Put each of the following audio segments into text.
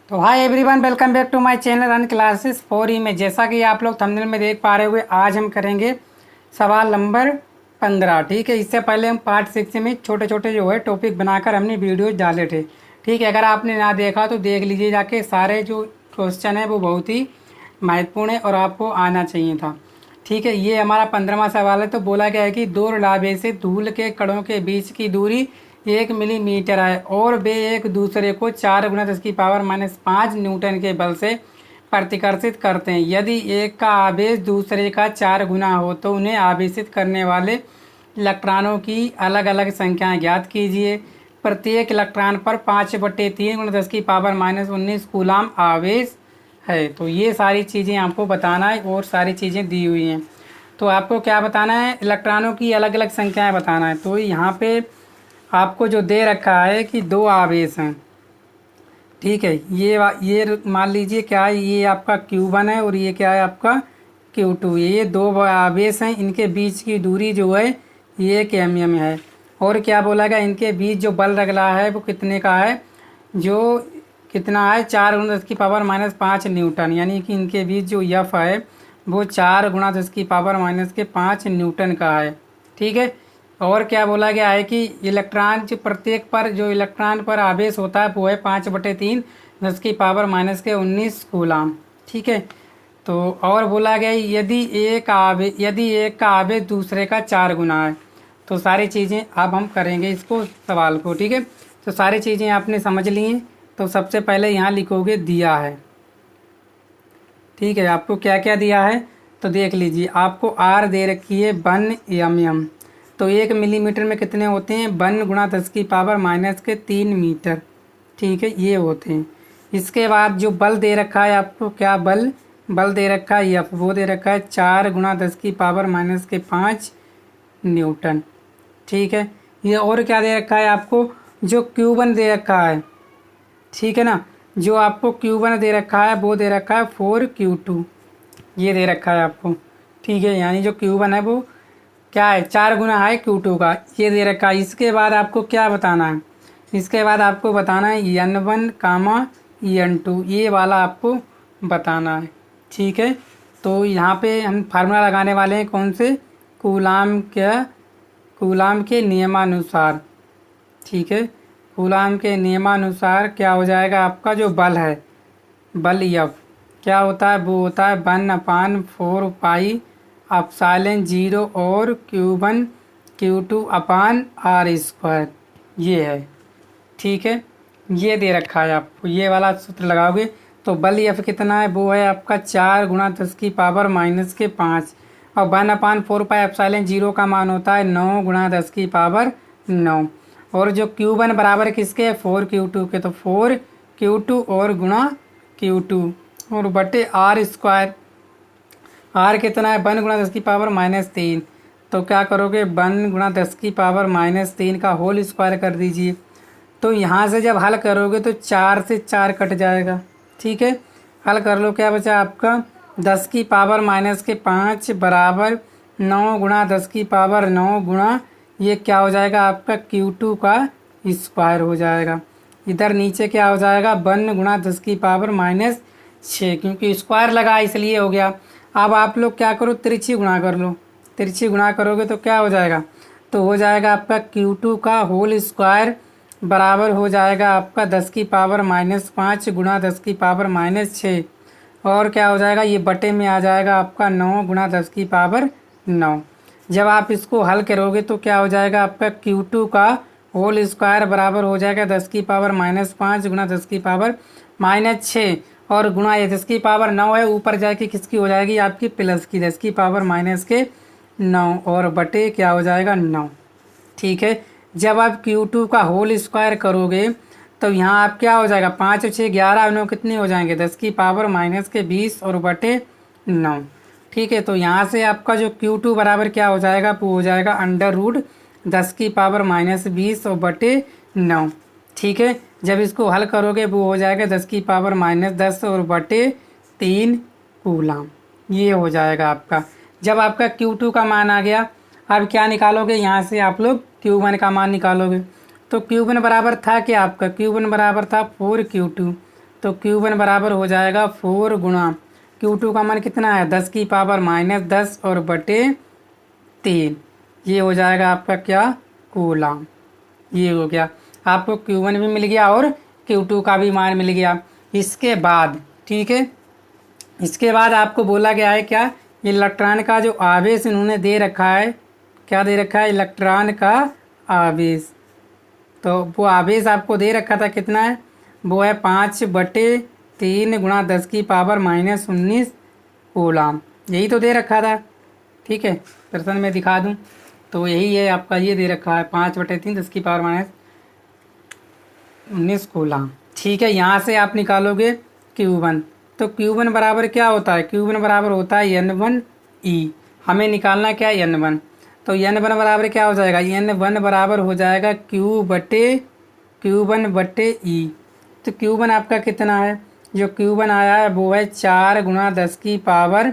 तो hi everyone, welcome back to my channel run classes for E में। जैसा कि आप लोग थंबनेल में देख पा रहे हुए, आज हम करेंगे सवाल नंबर 15। ठीक है, इससे पहले हम पार्ट 6 में छोटे छोटे जो है टॉपिक बनाकर हमने वीडियोज डाले थे। ठीक है, अगर आपने ना देखा तो देख लीजिए जाके। सारे जो क्वेश्चन है वो बहुत ही महत्वपूर्ण है और आपको आना चाहिए था। ठीक है, ये हमारा 15वां सवाल है। तो बोला गया है कि दो लाभे से धूल के कणों के बीच की दूरी 1 मिलीमीटर है और वे एक दूसरे को 4 × 10⁻⁵ न्यूटन के बल से प्रतिकर्षित करते हैं। यदि एक का आवेश दूसरे का 4 गुना हो तो उन्हें आवेशित करने वाले इलेक्ट्रॉनों की अलग अलग संख्याएं ज्ञात कीजिए। प्रत्येक इलेक्ट्रॉन पर 5/3 × 10⁻⁻19 कूलाम आवेश है। तो ये सारी चीज़ें आपको बताना है और सारी चीज़ें दी हुई हैं। तो आपको क्या बताना है, इलेक्ट्रॉनों की अलग अलग संख्याएं बताना है। तो यहाँ पे आपको जो दे रखा है कि दो आवेश हैं। ठीक है, ये मान लीजिए क्या है, ये आपका Q1 है और ये क्या है आपका Q2। ये दो आवेश हैं, इनके बीच की दूरी जो है ये 1 mm है। और क्या बोला गया, इनके बीच जो बल लग रहा है वो कितने का है, जो कितना है 4 × 10⁻⁵ न्यूटन। यानी कि इनके बीच जो F है वो 4 × 10⁻⁵ न्यूटन का है। ठीक है, और क्या बोला गया है कि इलेक्ट्रॉन जो प्रत्येक पर जो इलेक्ट्रॉन पर आवेश होता है वो है 5/3 × 10⁻⁻19 कूलाम। ठीक है, तो और बोला गया यदि एक का आवेश दूसरे का 4 गुना है। तो सारी चीज़ें अब हम करेंगे इसको सवाल को। ठीक है, तो सारी चीज़ें आपने समझ ली हैं। तो सबसे पहले यहाँ लिखोगे दिया है। ठीक है, आपको क्या क्या दिया है तो देख लीजिए। आपको R दे रखी है 1 mm। तो 1 मिलीमीटर में कितने होते हैं, 1 × 10⁻³ मीटर। ठीक है, ये होते हैं। इसके बाद जो बल दे रखा है आपको, क्या बल दे रखा है F, वो दे रखा है 4 × 10⁻⁵ न्यूटन। ठीक है, ये और क्या दे रखा है आपको, जो Q1 दे रखा है। ठीक है ना, जो आपको Q1 दे रखा है वो दे रखा है 4Q2, ये दे रखा है आपको। ठीक है, यानी जो Q1 है वो क्या है 4 गुना है Q2 का, ये दे रखा है। इसके बाद आपको क्या बताना है, इसके बाद आपको बताना है N1, N2, ये वाला आपको बताना है। ठीक है, तो यहाँ पे हम फार्मूला लगाने वाले हैं कौन से, कूलाम के नियमानुसार। ठीक है, कूलाम के नियमानुसार क्या हो जाएगा, आपका जो बल है, बल F क्या होता है, वो होता है 1/4πε0 और Q1 Q2/R², ये है। ठीक है, ये दे रखा है आपको, ये वाला सूत्र लगाओगे तो बल F कितना है, वो है आपका 4 × 10⁻⁻5 और 1/4πε0 का मान होता है 9 × 10⁻9। और जो Q1 बराबर किसके, 4Q2 के, तो 4Q2 और गुणा Q2 और बटे R²। R कितना है, 1 × 10⁻⁻3। तो क्या करोगे, 1 × 10⁻⁻3 का होल स्क्वायर कर दीजिए। तो यहाँ से जब हल करोगे तो 4 से 4 कट जाएगा। ठीक है, हल कर लो, क्या बचा आपका 10⁻⁻5 बराबर 9 × 10⁻9 गुणा ये क्या हो जाएगा आपका Q2 का स्क्वायर हो जाएगा। इधर नीचे क्या हो जाएगा 1 × 10⁻⁻6, क्योंकि स्क्वायर लगा इसलिए हो गया। अब आप लोग क्या करो, तिरछी गुणा कर लो। तिरछी गुणा करोगे तो क्या हो जाएगा, तो हो जाएगा आपका Q2 का होल स्क्वायर बराबर हो जाएगा आपका 10⁻⁻5 गुणा 10⁻⁻6 और क्या हो जाएगा, ये बटे में आ जाएगा आपका 9 × 10⁻9। जब आप इसको हल करोगे तो क्या हो जाएगा, आपका Q2 का होल स्क्वायर बराबर हो जाएगा 10⁻⁻5 गुणा 10⁻⁻6 और गुणा ये 10⁻9 है, ऊपर जाके किसकी हो जाएगी, आपकी प्लस की 10⁻⁻9 और बटे क्या हो जाएगा 9। ठीक है, जब आप Q2 का होल स्क्वायर करोगे तो यहाँ आप क्या हो जाएगा, 5 और 6 11 9 कितने हो जाएंगे 10⁻⁻20 और बटे 9। ठीक है, तो यहाँ से आपका जो Q2 बराबर क्या हो जाएगा, वो हो जाएगा √10⁻20 और बटे 9। ठीक है, जब इसको हल करोगे वो हो जाएगा 10⁻10 और बटे 3 कूलाम, ये हो जाएगा आपका। जब आपका Q2 का मान आ गया, अब क्या निकालोगे, यहाँ से आप लोग Q1 का मान निकालोगे। तो Q1 बराबर था क्या आपका, Q1 बराबर था 4Q2। तो Q1 बराबर हो जाएगा 4 गुणा Q2 का मान कितना है 10 की पावर -10 और बटे 3। ये हो जाएगा आपका क्या कूलम। ये हो गया, आपको Q1 भी मिल गया और Q2 का भी मान मिल गया। इसके बाद ठीक है, इसके बाद आपको बोला गया है क्या, इलेक्ट्रॉन का जो आवेश इन्होंने दे रखा है, क्या दे रखा है इलेक्ट्रॉन का आवेश। तो वो आवेश आपको दे रखा था कितना है, वो है 5/3 गुणा 10 की पावर -19 कूलम। यही तो दे रखा था। ठीक है, प्रश्न में दिखा दूं तो यही है आपका, ये दे रखा है 5/3 10 की पावर -19 कूलम। ठीक है, यहाँ से आप निकालोगे Q1। तो Q1 बराबर क्या होता है, Q1 बराबर होता है N1E। हमें निकालना क्या है N1। तो N1 बराबर क्या हो जाएगा, N1 बराबर हो जाएगा Q1/E। तो Q1 आपका कितना है, जो Q1 आया है वो है 4 गुणा 10 की पावर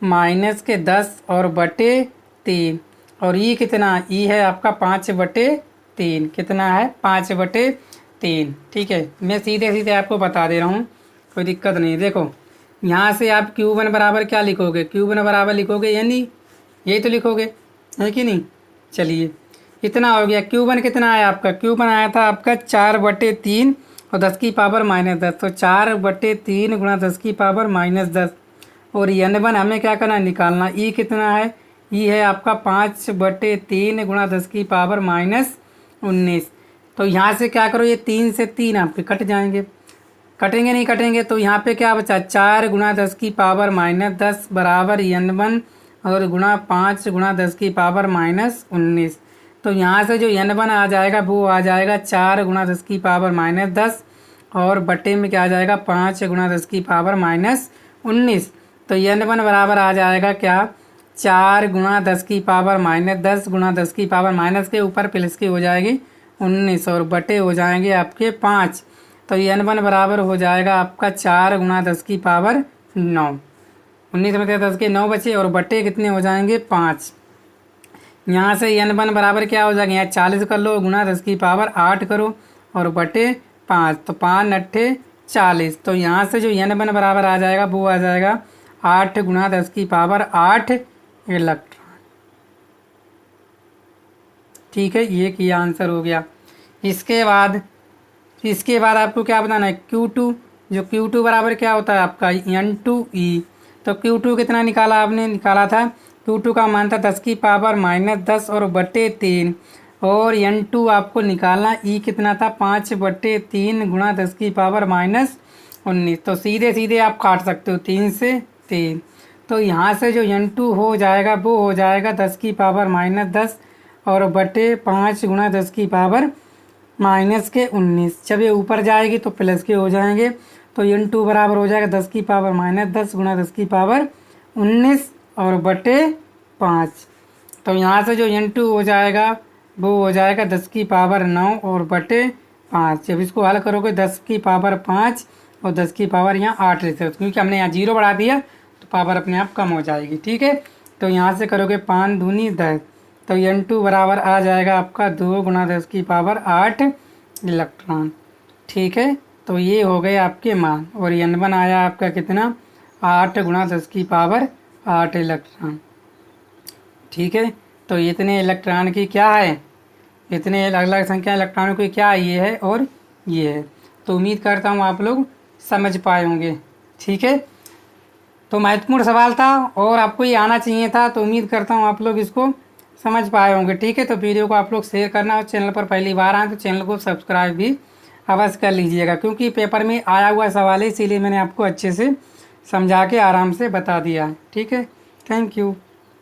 -10 और बटे 3। और E कितना, E है आपका 5/3। कितना है 5/3। ठीक है, मैं सीधे सीधे आपको बता दे रहा हूँ, कोई दिक्कत नहीं। देखो यहाँ से आप Q1 बराबर क्या लिखोगे, Q1 बराबर लिखोगे यानी यही तो लिखोगे, है कि नहीं। चलिए इतना हो गया। Q1 कितना आया आपका, Q1 आया था आपका 4/3 और 10 की पावर -10। तो 4/3 गुणा 10 की पावर -10। और N1 हमें क्या करना है निकालना। E कितना है, E है आपका 5/3 गुणा 10 की पावर -19। तो यहाँ से क्या करो, ये 3 से 3 आपके कट जाएंगे, कटेंगे नहीं कटेंगे। तो यहाँ पे क्या बचा 4 गुणा 10 की पावर -10 बराबर N1 और गुणा 5 गुणा 10 की पावर -19। तो यहाँ से जो N1 आ जाएगा वो आ जाएगा 4 गुणा 10 की पावर -10 और बटे में क्या आ जाएगा 5 गुणा 10 की पावर -19। तो N1 बराबर आ जाएगा क्या 4 गुणा 10 की पावर -10 गुणा 10 की पावर माइनस के ऊपर प्लस की हो जाएगी 19 और बटे हो जाएंगे आपके 5। तो N1 बराबर हो जाएगा आपका 4 गुणा 10 की पावर 9। 19 में 10 के 9 बचे और बटे कितने हो जाएंगे 5। यहाँ से N1 बराबर क्या हो जाएगा, यहाँ 40 कर लो गुणा 10 की पावर 8 करो और बटे 5। तो 5 9 40। तो यहाँ से जो N1 बराबर आ जाएगा वो आ जाएगा 8 गुणा 10 की पावर 8 इलेक्ट्रॉन। ठीक है, ये किया आंसर हो गया। इसके बाद आपको क्या बताना है Q2। जो Q2 बराबर क्या होता है आपका N2E। तो Q2 कितना निकाला, आपने निकाला था Q2 का मान था 10 की पावर -10 और बटे 3। और N2 आपको निकालना, E कितना था 5/3 गुणा 10 की पावर -19। तो सीधे सीधे आप काट सकते हो 3 से 3। तो यहाँ से जो N2 हो जाएगा वो हो जाएगा 10 की पावर -10 और बटे 5 गुणा 10 की पावर -19। जब ये ऊपर जाएगी तो प्लस के हो जाएंगे। तो N2 बराबर हो जाएगा 10 की पावर -10 गुणा 10 की पावर 19 और बटे 5। तो यहाँ से जो N2 हो जाएगा वो हो जाएगा 10 की पावर 9 और बटे 5। जब इसको हल करोगे 10 की पावर 5 और 10 की पावर यहाँ 8 लेते हो, क्योंकि हमने यहाँ 0 बढ़ा दिया तो पावर अपने आप कम हो जाएगी। ठीक है, तो यहाँ से करोगे 5 दूनी 10। तो N2 बराबर आ जाएगा आपका 2 गुणा 10 की पावर 8 इलेक्ट्रॉन। ठीक है, तो ये हो गए आपके मान। और N1 आया आपका कितना 8 गुणा 10 की पावर 8 इलेक्ट्रॉन। ठीक है, तो इतने इलेक्ट्रॉन की क्या है, इतने अलग अलग संख्या इलेक्ट्रॉनों की क्या ये है और ये है। तो उम्मीद करता हूँ आप लोग समझ पाए होंगे। ठीक है, तो महत्वपूर्ण सवाल था और आपको ये आना चाहिए था। तो उम्मीद करता हूँ आप लोग इसको समझ पाए होंगे। ठीक है, तो वीडियो को आप लोग शेयर करना और चैनल पर पहली बार आए तो चैनल को सब्सक्राइब भी अवश्य कर लीजिएगा, क्योंकि पेपर में आया हुआ सवाल है, इसीलिए मैंने आपको अच्छे से समझा के आराम से बता दिया है। ठीक है, थैंक यू।